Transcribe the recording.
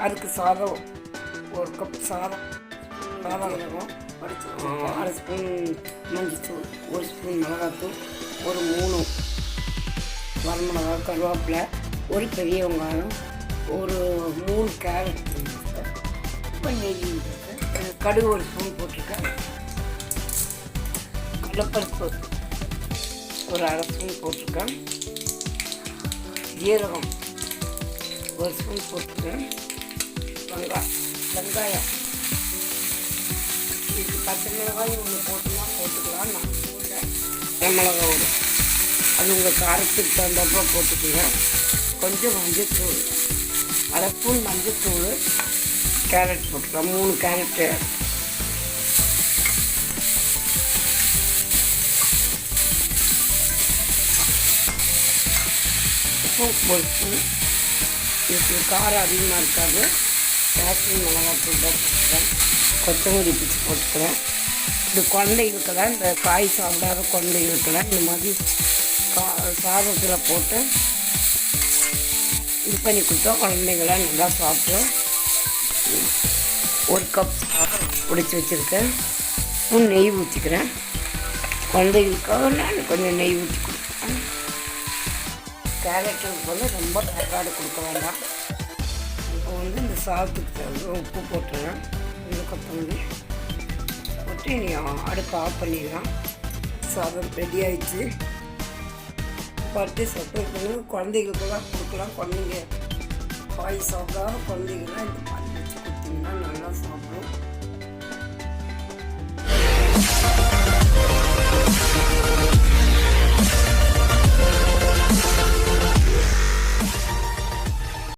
அதுக்கு சாதம் 1 கப் சாதம் இருக்கும். அரை ஸ்பூன் மஞ்சத்தூள், 1 ஸ்பூன் மிளகாத்தூள், ஒரு 3 வரமிளகா, கருவேப்பிலை, ஒரு பெரிய வெங்காயம், ஒரு 3 கேரட், இப்போ நெய் கடுகு 1 ஸ்பூன் போட்டிருக்கேன். கடலைப்பருப்பு ஒரு அரை ஸ்பூன் போட்டிருக்கேன். ஜீரகம் 1 ஸ்பூன் போட்டிருக்கேன். வெங்காயம் இதுக்கு பச்சை மிளகாய் ஒன்று போட்டுக்கலாம். நான் போடுறேன் மிளகாய் அது உங்கள் காரத்துக்கு தகுந்தப்போ போட்டுக்கோங்க. கொஞ்சம் மஞ்சத்தூள், அரை ஸ்பூன் மஞ்சத்தூள், கேரட் போட்டுக்கலாம். 3 கேரட்டு, உப்பு 1 ஸ்பூன். இதுக்கு காரம் அதிகமாக இருக்காது. காஷ்மீர் மிளகாத்தூள் தான் போட்டுக்கிறேன். கொத்தமல்லி பிச்சு போட்டுக்கிறேன். இது குழந்தைகளுக்கெல்லாம், இந்த காய் சாப்பிடாத குழந்தைகளுக்கெல்லாம் இந்த மாதிரி சாதத்தில் போட்டு இது பண்ணி கொடுத்தா குழந்தைங்களாம் நல்லா சாப்பிடும். 1 கப் சாதம் உடைச்சி வச்சுருக்கேன். ஸ்பூன் நெய் ஊற்றிக்கிறேன். குழந்தைகளுக்காக நான் கொஞ்சம் நெய் ஊற்றி கொடுக்குறேன். கேரட்டுக்கு வந்து ரொம்ப வேக்காடு கொடுக்க வேண்டாம். இப்போ வந்து இந்த சாதத்துக்கு தகுந்த உப்பு போட்டுறேன். இந்த கொத்தமல்லி போட்டு நீ அடுப்பு ஆஃப் பண்ணிடலாம். சாதம் ரெடி ஆகிடுச்சு. பார்த்து சப்போர்ட் பண்ணி குழந்தைகளுக்கெல்லாம் கொடுக்கலாம். குழந்தைங்க காய் சாப்பிடாத குழந்தைங்கள்லாம் இந்த மாதிரி வச்சு கொடுத்தீங்கன்னா நல்லா சாப்பிடும்.